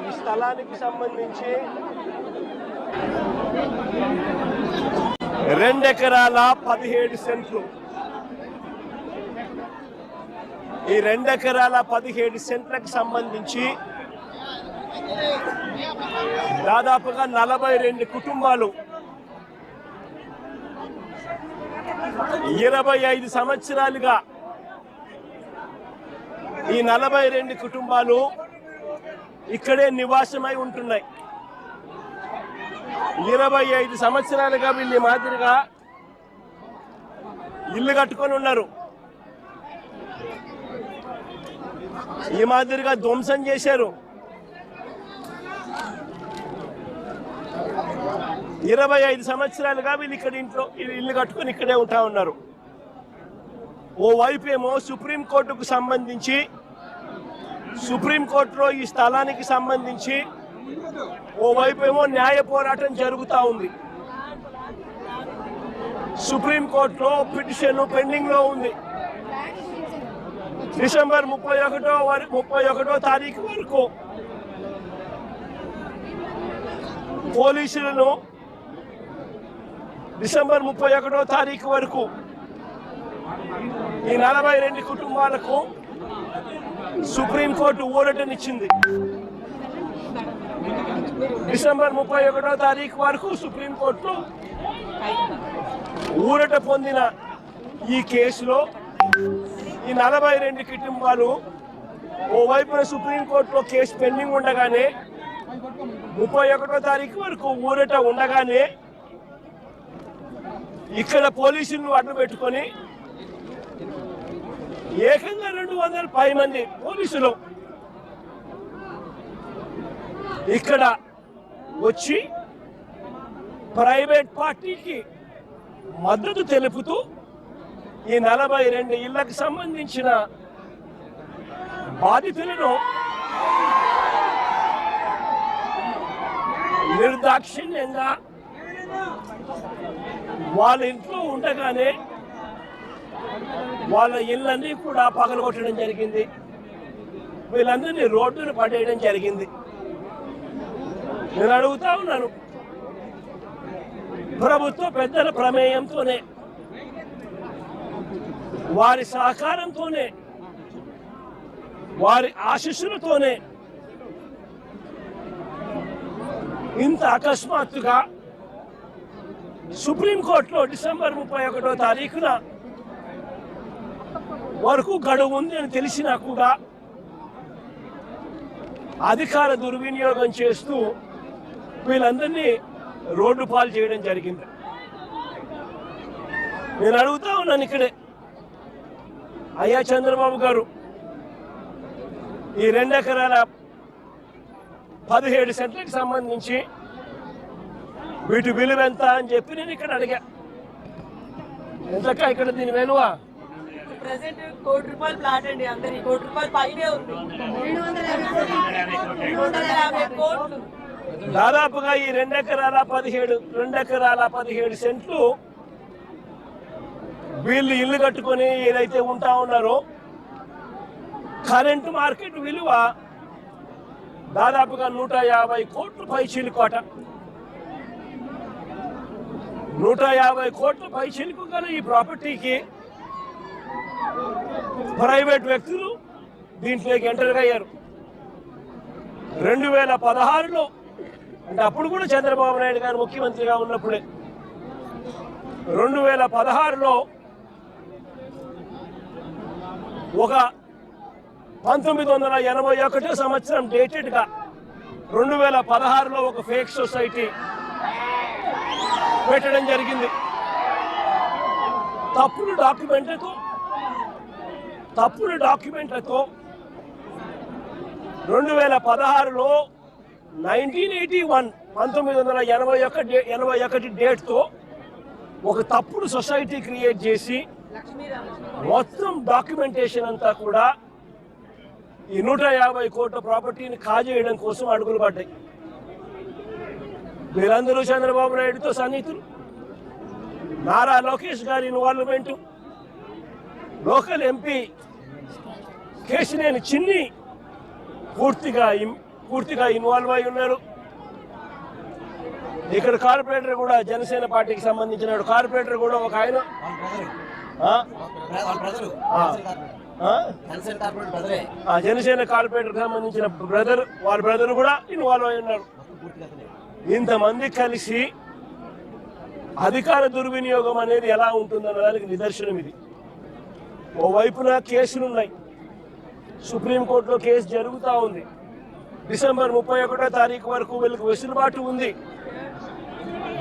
ఈ స్థలానికి సంబంధించి 2 ఎకరాల 17 సెంట్లు. ఈ 2 ఎకరాల 17 సెంట్లకు సంబంధించి దాదాపుగా 42 కుటుంబాలు 25 సంవత్సరాలుగా ఈ 42 కుటుంబాలు ఇక్కడే నివాసమై ఉంటున్నాయి. 25 సంవత్సరాలుగా వీళ్ళు మాదిరిగా ఇల్లు కట్టుకొని ఉన్నారు. ఈ మాదిరిగా ధ్వంసం చేశారు. 25 సంవత్సరాలుగా వీళ్ళు ఇక్కడ ఇంట్లో ఇల్లు కట్టుకొని ఇక్కడే ఉంటా ఉన్నారు. ఓవైపు ఏమో సుప్రీంకోర్టుకు సంబంధించి సుప్రీంకోర్టులో ఈ స్థలానికి సంబంధించి ఓవైపు ఏమో న్యాయ పోరాటం జరుగుతూ ఉంది. సుప్రీంకోర్టులో పిటిషన్ పెండింగ్ లో ఉంది. డిసెంబర్ 31వ తారీఖు వరకు పోలీసులను డిసెంబర్ 31వ తారీఖు వరకు ఈ 42 కుటుంబాలకు సుప్రీంకోర్టు ఊరటనిచ్చింది. డిసెంబర్ 31వ తారీఖు వరకు సుప్రీంకోర్టులో ఊరట పొందిన ఈ కేసులో ఈ 42 కుటుంబాలు ఓవైపున సుప్రీంకోర్టులో కేసు పెండింగ్ ఉండగానే 31వ తారీఖు వరకు ఊరట ఉండగానే ఇక్కడ పోలీసులను అడ్డు పెట్టుకొని ఏకంగా 200 మంది పోలీసులు ఇక్కడ వచ్చి ప్రైవేట్ పార్టీకి మద్దతు తెలుపుతూ ఈ 42 ఇళ్లకు సంబంధించిన బాధితులను నిర్దాక్షిణ్యంగా వాళ్ళ ఇంట్లో ఉండగానే వాళ్ళ ఇళ్ళన్నీ కూడా పగలగొట్టడం జరిగింది. వీళ్ళందరినీ రోడ్డును పడేయడం జరిగింది. నేను అడుగుతా ఉన్నాను, ప్రభుత్వ పెద్దల ప్రమేయంతోనే వారి సహకారంతోనే వారి ఆశీస్సులతోనే ఇంత అకస్మాత్తుగా సుప్రీంకోర్టులో డిసెంబర్ 31వ తారీఖున వరకు గడువు ఉంది అని తెలిసినా కూడా అధికార దుర్వినియోగం చేస్తూ వీళ్ళందరినీ రోడ్డు పాలు చేయడం జరిగింది. నేను అడుగుతా ఉన్నాను ఇక్కడే, అయ్యా చంద్రబాబు గారు, ఈ 2 ఎకరాల 17 సెంట్లకు సంబంధించి వీటి విలువ ఎంత అని చెప్పి నేను ఇక్కడ అడిగా. ఎంతకా ఇక్కడ దీని విలువ? ప్రెసెంట్ ₹1 కోటి ప్లాట్ అండి. అందరి ₹1 కోటి పైనే ఉంది. 250 కోట్లు. దాదాపుగా ఈ 2 ఎకరాల 17 సెంట్లు వీళ్ళు ఇల్లు కట్టుకొని ఏదైతే ఉంటా ఉన్నారో కరెంటు మార్కెట్ విలువ దాదాపుగా 150 కోట్ల పైచిలుకోట. 150 కోట్ల పైచిలుకు గల ఈ ప్రాపర్టీకి ప్రైవేట్ వ్యక్తులు దీంట్లోకి ఎంటర్ అయ్యారు. 2016లో, అంటే అప్పుడు కూడా చంద్రబాబు నాయుడు గారు ముఖ్యమంత్రిగా ఉన్నప్పుడే, 2016లో ఒక 1981 సంవత్సరం డేటెడ్గా 2016లో ఒక ఫేక్ సొసైటీ పెట్టడం జరిగింది. తప్పుడు డాక్యుమెంట్లతో 2016లో 1981 డేట్తో ఒక తప్పుడు సొసైటీ క్రియేట్ చేసి మొత్తం డాక్యుమెంటేషన్ అంతా కూడా ఈ 150 కోట్ల ప్రాపర్టీని కాజేయడం కోసం అడుగులు పడ్డాయి. వీరందరూ చంద్రబాబు నాయుడుతో సన్నిహితులు. నారా లోకేష్ గారి ఇన్వాల్వ్మెంట్, లోకల్ ఎంపీ కేశినేని చిన్ని పూర్తిగా పూర్తిగా ఇన్వాల్వ్ అయి ఉన్నారు. ఇక్కడ కార్పొరేటర్ కూడా జనసేన పార్టీకి సంబంధించిన కార్పొరేటర్ కూడా ఒక ఆయన జనసేన కార్పొరేటర్ సంబంధించిన వాళ్ళ బ్రదర్ కూడా ఇన్వాల్వ్ అయి ఉన్నారు. ఇంతమంది కలిసి అధికార దుర్వినియోగం అనేది ఎలా ఉంటుందన్న దానికి నిదర్శనం ఇది. ఓవైపున కేసులున్నాయి, సుప్రీంకోర్టులో కేసు జరుగుతూ ఉంది, డిసెంబర్ 31వ తారీఖు వరకు వీళ్ళకి వెసులుబాటు ఉంది.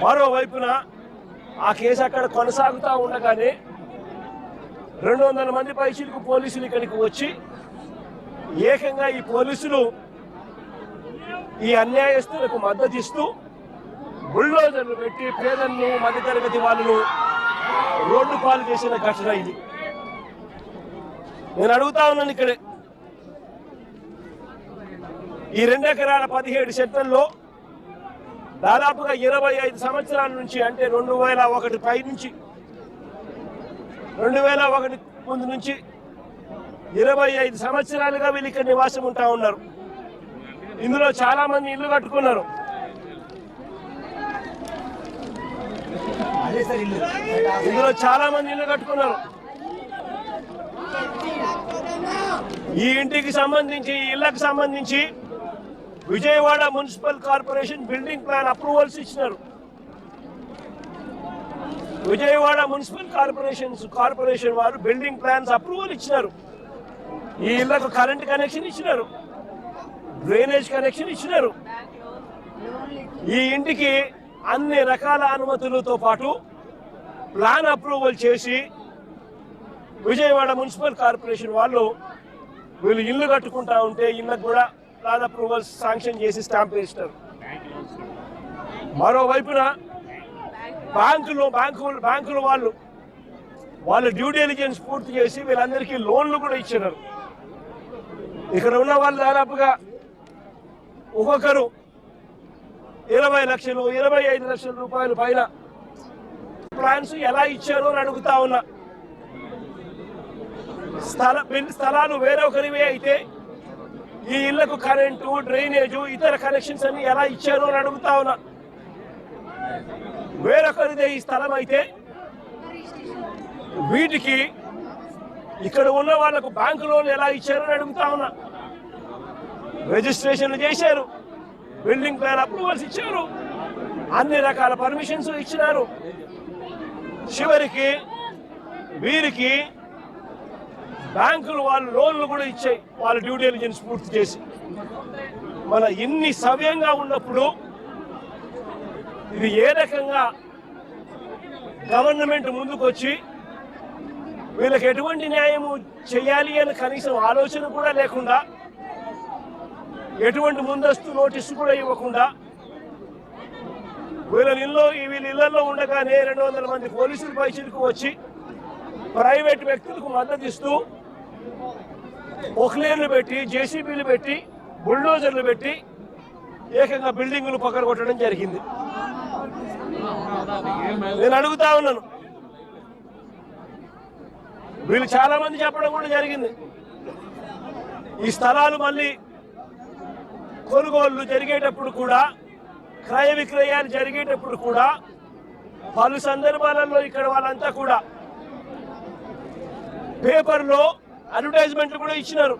మరోవైపున ఆ కేసు అక్కడ కొనసాగుతూ ఉండగానే 200 మంది పైచిలకు పోలీసులు ఇక్కడికి వచ్చి ఏకంగా ఈ పోలీసులు ఈ అన్యాయస్తులకు మద్దతు ఇస్తూ బుల్డోజర్లు పెట్టి పేదలను మధ్యతరగతి వాళ్ళను రోడ్డు పాలు చేసిన ఘటన ఇది. నేను అడుగుతా ఉన్నాను, ఇక్కడే ఈ 2 ఎకరాల 17 సెంట్లలో దాదాపుగా 25 సంవత్సరాల నుంచి, అంటే 2001 పై నుంచి 2001 ముందు నుంచి 25 సంవత్సరాలుగా వీళ్ళు ఇక్కడ నివాసం ఉంటా ఉన్నారు. ఇందులో చాలా మంది ఇల్లు కట్టుకున్నారు. ఈ ఇంటికి సంబంధించి, ఈ ఇళ్లకు సంబంధించి Vijayawada municipal corporation building plan approvals ఇచ్చినారు. విజయవాడ మున్సిపల్ కార్పొరేషన్ వారు బిల్డింగ్ ప్లాన్స్ అప్రూవల్ ఇచ్చినారు. ఈ ఇళ్లకు కరెంట్ కనెక్షన్ ఇచ్చినారు, డ్రైనేజ్ కనెక్షన్ ఇచ్చినారు. ఈ ఇంటికి అన్ని రకాల అనుమతులతో పాటు ప్లాన్ అప్రూవల్ చేసి విజయవాడ మున్సిపల్ కార్పొరేషన్ వాళ్ళు వీళ్ళు ఇల్లు కట్టుకుంటా ఉంటే ఇళ్ళకు కూడా ప్లాన్ అప్రూవల్స్ శాంక్షన్ చేసి స్టాంప్ వేస్తారు. మరోవైపున బ్యాంకుల వాళ్ళు డ్యూ డెలిజెన్స్ పూర్తి చేసి వీళ్ళందరికీ లోన్లు కూడా ఇచ్చినారు. ఇక్కడ ఉన్న వాళ్ళు దాదాపుగా ఒక్కొక్కరు 20 లక్షలు 25 లక్షల రూపాయల పైన ప్లాన్స్ ఎలా ఇచ్చారో అని అడుగుతా ఉన్నా. స్థలాలు వేరొకరివే అయితే ఈ ఇళ్లకు కరెంటు, డ్రైనేజు, ఇతర కనెక్షన్స్ అన్ని ఎలా ఇచ్చారో అని అడుగుతా ఉన్నా. వేరొకరిదే ఈ స్థలం అయితే వీటికి ఇక్కడ ఉన్న వాళ్లకు బ్యాంకు లోన్ ఎలా ఇచ్చారో అని అడుగుతా ఉన్నా. రిజిస్ట్రేషన్లు చేశారు, బిల్డింగ్ ప్లాన్ అప్రూవల్స్ ఇచ్చారు, అన్ని రకాల పర్మిషన్స్ ఇచ్చినారు. చివరికి వీరికి బ్యాంకులు వాళ్ళు లోన్లు కూడా ఇచ్చాయి, వాళ్ళ డ్యూ డెలిజెన్స్ పూర్తి చేసి. మన ఇన్ని సవ్యంగా ఉన్నప్పుడు ఇది ఏ రకంగా గవర్నమెంట్ ముందుకు వచ్చి వీళ్ళకి ఎటువంటి న్యాయము చేయాలి అని కనీసం ఆలోచన కూడా లేకుండా, ఎటువంటి ముందస్తు నోటీసు కూడా ఇవ్వకుండా, వీళ్ళ ఇళ్లలో ఉండగానే 200 మంది పోలీసులు పైచిలకు వచ్చి ప్రైవేట్ వ్యక్తులకు మద్దతు ఇస్తూ పొక్లేన్లు పెట్టి, జేసీబీలు పెట్టి, బుల్డోజర్లు పెట్టి ఏకంగా బిల్డింగులు పక్కన జరిగింది. నేను అడుగుతా ఉన్నాను, వీళ్ళు చాలా మంది చెప్పడం కూడా జరిగింది, ఈ స్థలాలు మళ్ళీ కొనుగోళ్లు జరిగేటప్పుడు కూడా, క్రయ విక్రయాలు జరిగేటప్పుడు కూడా పలు సందర్భాలలో ఇక్కడ వాళ్ళంతా కూడా పేపర్లో అడ్వర్టైజ్మెంట్లు కూడా ఇచ్చినారు.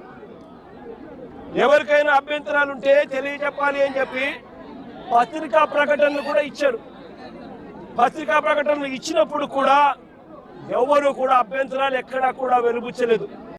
ఎవరికైనా అభ్యంతరాలు ఉంటే తెలియజెప్పాలి అని చెప్పి పత్రికా ప్రకటనలు కూడా ఇచ్చారు. పత్రికా ప్రకటనలు ఇచ్చినప్పుడు కూడా ఎవరు కూడా అభ్యంతరాలు ఎక్కడా కూడా వెలుబుచ్చలేదు.